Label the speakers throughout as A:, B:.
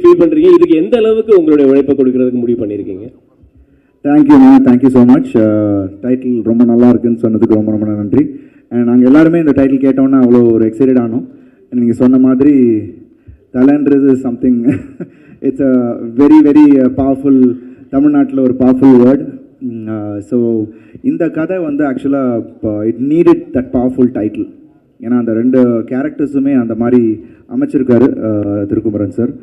A: Feel பண்ணுறீங்க? இதுக்கு எந்த அளவுக்கு உங்களுடைய உழைப்பை கொடுக்கறதுக்கு முடிவு பண்ணியிருக்கீங்க?
B: Thank you ma'am, thank you so much. Title ரொம்ப நல்லா இருக்குன்னு சொன்னதுக்கு ரொம்ப ரொம்ப நன்றி. நாங்கள் எல்லாருமே இந்த டைட்டில் கேட்டோன்னா அவ்வளோ ஒரு எக்ஸைட்டட் ஆனோம். நீங்கள் சொன்ன மாதிரி தலைன்றது something it's a very very powerful, தமிழ்நாட்டில் ஒரு பவர்ஃபுல் வேர்ட். ஸோ இந்த கதை வந்து ஆக்சுவலாக it needed that powerful title. ஏன்னா அந்த ரெண்டு கேரக்டர்ஸுமே அந்த மாதிரி அமைச்சிருக்காரு திருக்குமரன் சார்.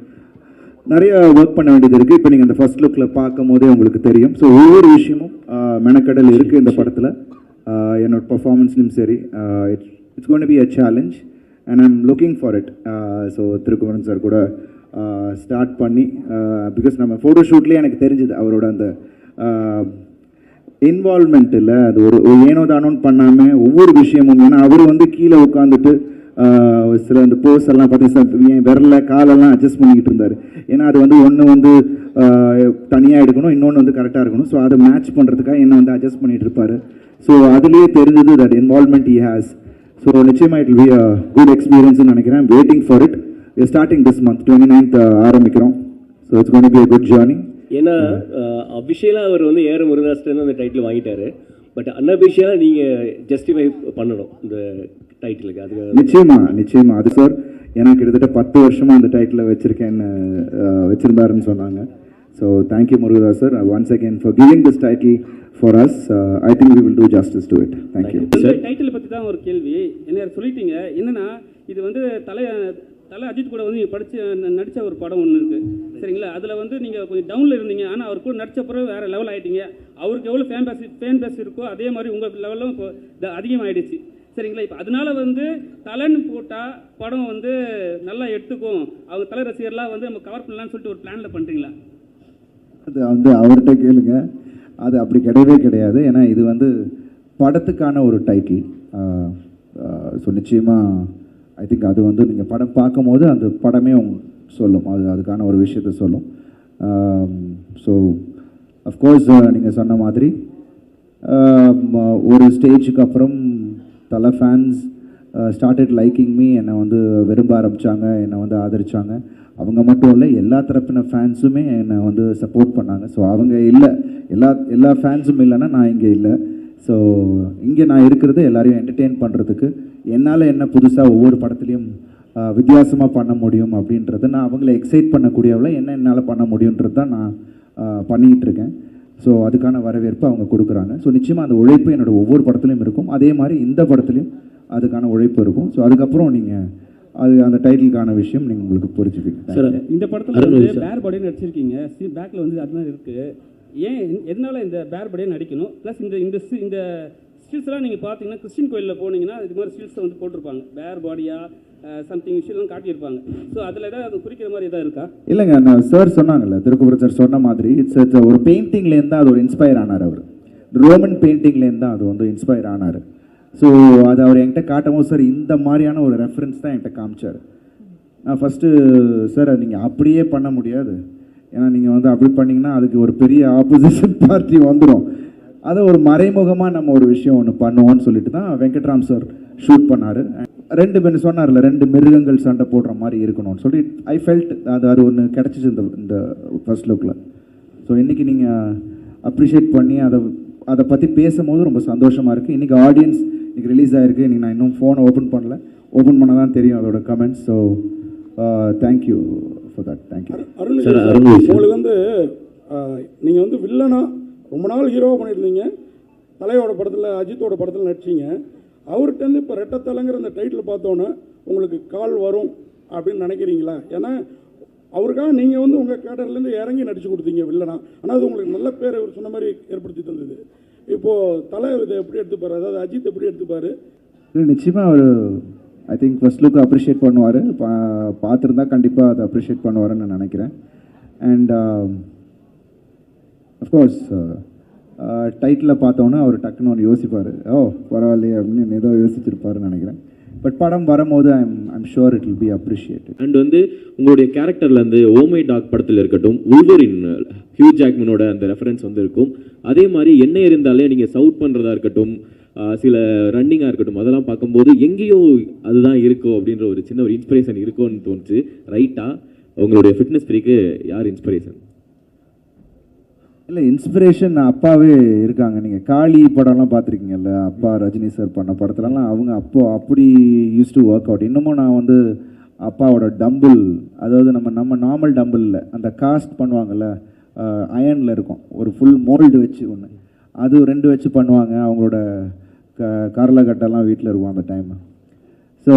B: நிறைய ஒர்க் பண்ண வேண்டியது இருக்குது. இப்போ நீங்கள் இந்த ஃபர்ஸ்ட் லுக்கில் பார்க்கும் போதே உங்களுக்கு தெரியும். ஸோ ஒவ்வொரு விஷயமும் மெனக்கடல் இருக்குது இந்த படத்தில். என்னோட பர்ஃபார்மன்ஸ்லையும் சரி, it's going to be a challenge and I'm looking for it. So Thirukumaran sir கூட ஸ்டார்ட் பண்ணி, பிகாஸ் நம்ம ஃபோட்டோ ஷூட்லேயே எனக்கு தெரிஞ்சுது அவரோட அந்த இன்வால்மெண்ட் இல்லை, அது ஒரு ஏனோ தானோன்னு பண்ணாமல் ஒவ்வொரு விஷயமும். ஏன்னா அவர் வந்து கீழே உட்காந்துட்டு சில அந்த போஸ் எல்லாம் பார்த்தீங்கன்னா விரல காலெல்லாம் அட்ஜஸ்ட் பண்ணிக்கிட்டு இருந்தார். ஏன்னா அது வந்து ஒன்று வந்து தனியாக எடுக்கணும், இன்னொன்று வந்து கரெக்டாக இருக்கணும். ஸோ அதை மேட்ச் பண்ணுறதுக்காக என்ன வந்து அட்ஜஸ்ட் பண்ணிகிட்டு இருப்பார். ஸோ அதுலேயே தெரிஞ்சது that involvement he has. So நிச்சயமாக it will be a good எக்ஸ்பீரியன்ஸ்னு நினைக்கிறேன். Waiting for it. Starting this month 29th ஆரம்பிக்கிறோம். So it's going to be a good journey.
A: ஏன்னா அபிஷியலாக அவர் வந்து ஏஆர் முருகதாஸ்லேருந்து அந்த டைட்டில் வாங்கிட்டாரு. பட் அன்அபிஷியலாக நீங்கள் ஜஸ்டிஃபை பண்ணணும் இந்த டைட்டிலுக்கு. அது
B: நிச்சயமா அது சார். ஏன்னா கிட்டத்தட்ட 10 வருஷமாக அந்த டைட்டில் வச்சுருந்தாருன்னு சொன்னாங்க. So thank you Murugadoss sir once again for giving this title for us. I think we will do justice to it. Thank you
C: sir. Title பற்றி தான் ஒரு கேள்வி. என்ன சொல்லிட்டீங்க, என்னன்னா இது வந்து தலை அஜித் கூட வந்து நீங்கள் நடித்த ஒரு படம் ஒன்று இருக்குது, சரிங்களா? அதில் வந்து நீங்கள் கொஞ்சம் டவுனில் இருந்தீங்க, ஆனால் அவர் கூட நடித்த பிறகு வேறு லெவல் ஆகிட்டீங்க. அவருக்கு எவ்வளோ ஃபேன் பேஸ் இருக்கோ அதே மாதிரி உங்கள் லெவலும் இப்போ அதிகமாகிடுச்சு, சரிங்களா? இப்போ அதனால வந்து தலைன்னு போட்டால் படம் வந்து நல்லா எடுத்துக்கும், அவங்க தலை ரசிகர்லாம் வந்து நம்ம கவர் பண்ணலான்னு சொல்லிட்டு ஒரு பிளானில் பண்ணுறீங்களா?
B: அது வந்து அவர்கிட்ட கேளுங்க. அது அப்படி கிடையவே கிடையாது. ஏன்னா இது வந்து படத்துக்கான ஒரு டைட்டில். ஸோ நிச்சயமாக ஐ திங்க் அது வந்து நீங்கள் படம் பார்க்கும்போது அந்த படமே சொல்லும், அதுக்கான ஒரு விஷயத்தை சொல்லும். ஸோ அஃப்கோர்ஸ் நீங்கள் சொன்ன மாதிரி ஒரு ஸ்டேஜுக்கு அப்புறம் தலை ஃபேன்ஸ் ஸ்டார்டட் லைக்கிங் மீ. என்னை வந்து விரும்ப ஆரம்பித்தாங்க, என்னை வந்து ஆதரித்தாங்க. அவங்க மட்டும் இல்லை, எல்லா தரப்பின ஃபேன்ஸுமே என்னை வந்து சப்போர்ட் பண்ணாங்க. ஸோ அவங்க இல்லை, எல்லா ஃபேன்ஸும் இல்லைன்னா நான் இங்கே இல்லை. ஸோ இங்கே நான் இருக்கிறது எல்லாரையும் என்டர்டெயின் பண்ணுறதுக்கு, என்னால் என்ன புதுசாக ஒவ்வொரு படத்துலையும் வித்தியாசமாக பண்ண முடியும் அப்படின்றத, நான் அவங்கள எக்ஸைட் பண்ணக்கூடியவளை என்ன என்னால் பண்ண முடியுன்றது தான் நான் பண்ணிக்கிட்டு இருக்கேன். ஸோ அதுக்கான வரவேற்பு அவங்க கொடுக்குறாங்க. ஸோ நிச்சயமாக அந்த உழைப்பு என்னோடய ஒவ்வொரு படத்துலையும் இருக்கும். அதே மாதிரி இந்த படத்துலையும் அதுக்கான உழைப்பு இருக்கும். ஸோ அதுக்கப்புறம் நீங்கள் அந்த டைட்டிலுக்கான விஷயம் நீங்கள் உங்களுக்கு புரிஞ்சுப்பீங்க.
C: சார், இந்த படத்தில் வந்து பேர் பாடின்னு நடிச்சிருக்கீங்க, பேக்கில் வந்து அதுதான் இருக்குது. ஏன் எதனால் இந்த பேர் பாடியாக நடிக்கணும்? ப்ளஸ் இந்த ஸ்டில்ஸ்லாம் நீங்கள் பார்த்தீங்கன்னா கிறிஸ்டின் கோயிலில் போனீங்கன்னா இது மாதிரி ஸ்டில்ஸை வந்து போட்டிருப்பாங்க, பேர் பாடியாக சம்திங் விஷயம்லாம் காட்டியிருப்பாங்க. ஸோ அதில் ஏதாவது குறிக்கிற மாதிரி எதாவது இருக்கா?
B: இல்லைங்க, நான் சார் சொன்னாங்கல்ல, திருக்குமரன் சார் சொன்ன மாதிரி இட்ஸ் ஒரு பெயிண்டிங்லேருந்து தான் அது ஒரு இன்ஸ்பயர் ஆனார். அவர் ரோமன் பெயிண்டிங்லேருந்து தான் அது வந்து இன்ஸ்பயர் ஆனார். ஸோ அது அவர் என்கிட்ட காட்டும் சார் இந்த மாதிரியான ஒரு ரெஃபரன்ஸ் தான் என்கிட்ட காமிச்சார். நான் ஃபஸ்ட்டு சார் அது நீங்கள் அப்படியே பண்ண முடியாது, ஏன்னா நீங்கள் வந்து அப்படி பண்ணிங்கன்னா அதுக்கு ஒரு பெரிய ஆப்போசிஷன் பார்ட்டி வந்துடும். அதை ஒரு மறைமுகமாக நம்ம ஒரு விஷயம் ஒன்று பண்ணுவோன்னு சொல்லிட்டு தான் வெங்கட்ராம் சார் ஷூட் பண்ணார். 2 பேர் சொன்னார்ல, 2 மிருகங்கள் சண்டை போடுற மாதிரி இருக்கணும்னு சொல்லி ஐ ஃபெல்ட் அது ஒன்று கிடச்சிச்சு இந்த ஃபர்ஸ்ட் லுக்கில். ஸோ இன்றைக்கி நீங்கள் அப்ரிஷியேட் பண்ணி அதை பற்றி பேசும்போது ரொம்ப சந்தோஷமாக இருக்குது. இன்றைக்கி ஆடியன்ஸ் இன்றைக்கி ரிலீஸ் ஆகிருக்கு. இன்றைக்கி நான் இன்னும் ஃபோனை ஓப்பன் பண்ண தான் தெரியும் அதோட comments. So thank you for that. Thank you.
D: உங்களுக்கு வந்து நீங்கள் வந்து வில்லனா ரொம்ப நாள் ஹீரோவாக பண்ணியிருந்தீங்க. தலையோட படத்தில், அஜித்தோட படத்தில் நடிச்சிங்க. அவர்கிட்டருந்து இப்போ ரெட்டத்தலைங்கிற அந்த டைட்டில் பார்த்தோன்னே உங்களுக்கு கால் வரும் அப்படின்னு நினைக்கிறீங்களா? ஏன்னா அவருக்காக நீங்கள் வந்து உங்கள் கேட்டர்லேருந்து இறங்கி நடிச்சு கொடுத்தீங்க வில்லனா. ஆனால் அது உங்களுக்கு நல்ல பேர் அவர் சொன்ன மாதிரி ஏற்படுத்தி தந்தது. இப்போது தலை இதை எப்படி எடுத்துப்பார், அதாவது அஜித் எப்படி எடுத்துப்பார்?
B: நிச்சயமாக அவர் I think first look appreciate பண்ணுவார். பார்த்துருந்தா கண்டிப்பாக அதை அப்ரிஷியேட் பண்ணுவாருன்னு நான் நினைக்கிறேன். அண்ட் அஃப்கோர்ஸ் டைட்டில் பார்த்தோன்னே அவர் டக்குன்னு ஒன்று யோசிப்பார், ஓ பரவாயில்லையே அப்படின்னு ஏதோ யோசிச்சிருப்பாருன்னு நினைக்கிறேன். பட் படம் வரும்போது I'm sure it will B appreciated.
E: And வந்து உங்களுடைய கேரக்டர்லேருந்து ஓமை டாக் படத்தில் இருக்கட்டும், உல்வரின் ஹியூ ஜாக்மனோட அந்த ரெஃபரன்ஸ் வந்து இருக்கும். அதே மாதிரி என்ன இருந்தாலே நீங்கள் சவுட் பண்ணுறதா இருக்கட்டும், சில ரன்னிங்காக இருக்கட்டும், அதெல்லாம் பார்க்கும்போது எங்கேயோ அதுதான் இருக்கும் அப்படின்ற ஒரு சின்ன ஒரு இன்ஸ்பிரேஷன் இருக்கும்னு தோணுச்சு. ரைட்டாக உங்களுடைய ஃபிட்னஸ் ஃப்ரீக்கு யார் இன்ஸ்பிரேஷன்?
B: இல்லை, இன்ஸ்பிரேஷன் அப்பாவே இருக்காங்க. நீங்கள் காளி படம்லாம் பார்த்துருக்கீங்கல்ல, அப்பா ரஜினி சார் பண்ண படத்துலலாம் அவங்க அப்படி யூஸ் டு ஒர்க் அவுட். இன்னமும் நான் வந்து அப்பாவோட டம்பிள், அதாவது நம்ம நார்மல் டம்பிள் இல்லை, அந்த காஸ்ட் பண்ணுவாங்கள்ல, அயனில் இருக்கும், ஒரு ஃபுல் மோல்டு வச்சு ஒன்று, அது 2 வச்சு பண்ணுவாங்க. அவங்களோட கரலக்கட்டெல்லாம் வீட்டில் இருக்கும் அந்த டைம். ஸோ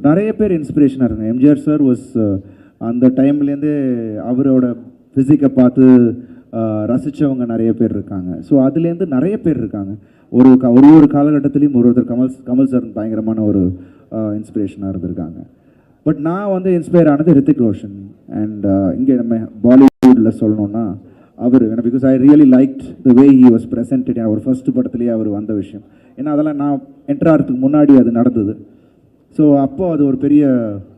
B: நிறைய பேர் இன்ஸ்பிரேஷனாக இருக்காங்க. எம்ஜிஆர் சார் வாஸ் அந்த டைம்லேருந்தே அவரோட ஃபிசிக்கை பார்த்து ரசித்தவங்க நிறைய பேர் இருக்காங்க. ஸோ அதுலேருந்து நிறைய பேர் இருக்காங்க. ஒரு காலகட்டத்துலேயும் ஒருத்தர் கமல் சார் பயங்கரமான ஒரு இன்ஸ்பிரேஷனாக இருந்திருக்காங்க. பட் நான் வந்து இன்ஸ்பயர் ஆனது ரித்திக் ரோஷன். அண்ட் இங்கே நம்ம பாலிவுட்டில் சொல்லணுன்னா அவர், because I really liked the way he was presented. ஒரு ஃபர்ஸ்ட் படத்துலேயே அவர் வந்த விஷயம், ஏன்னா அதெல்லாம் நான் என்டர் ஆகிறதுக்கு முன்னாடி அது நடந்தது. ஸோ அப்போ அது ஒரு பெரிய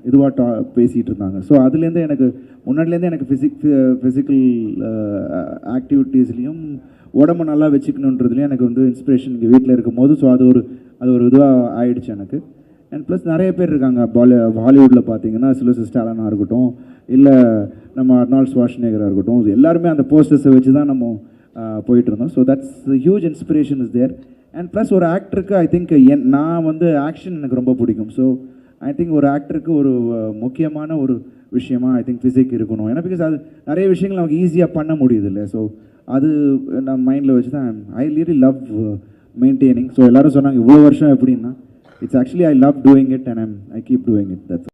B: இதுவாக பேசிகிட்டு இருந்தாங்க. ஸோ அதுலேருந்து எனக்கு முன்னாடிலேருந்தே எனக்கு ஃபிசிக்கல் ஆக்டிவிட்டீஸ்லேயும் உடம்பு நல்லா வச்சுக்கணுன்றதுலேயும் எனக்கு வந்து இன்ஸ்பிரேஷன் இங்கே வீட்டில் இருக்கும் போது. ஸோ அது ஒரு இதுவாக ஆயிடுச்சு எனக்கு. அண்ட் ப்ளஸ் நிறைய பேர் இருக்காங்க ஹாலிவுட்டில் பார்த்தீங்கன்னா, சிலோசிஸ் ஸ்டாலினாக இருக்கட்டும், இல்லை நம்ம அர்னால்ட் ஸ்வாஷ்நேகராக இருக்கட்டும், எல்லாருமே அந்த போஸ்டர்ஸை வச்சு தான் நம்ம போயிட்டு இருந்தோம். So that's huge inspiration is there. And plus ஒரு ஆக்டருக்கு ஐ திங்க் நான் வந்து ஆக்ஷன் எனக்கு ரொம்ப பிடிக்கும். ஸோ ஐ திங்க் ஒரு ஆக்டருக்கு ஒரு முக்கியமான ஒரு விஷயமா ஐ திங்க் ஃபிசிக் இருக்கணும். ஏன்னா பிகாஸ் அது நிறைய விஷயங்கள் நமக்கு ஈஸியாக பண்ண முடியுது இல்லை. ஸோ அது நான் மைண்டில் வச்சு தான் I really love maintaining. So எல்லோரும் சொன்னாங்க இவ்வளோ வருஷம் எப்படின்னா, it's actually I love doing it and I keep doing it. That's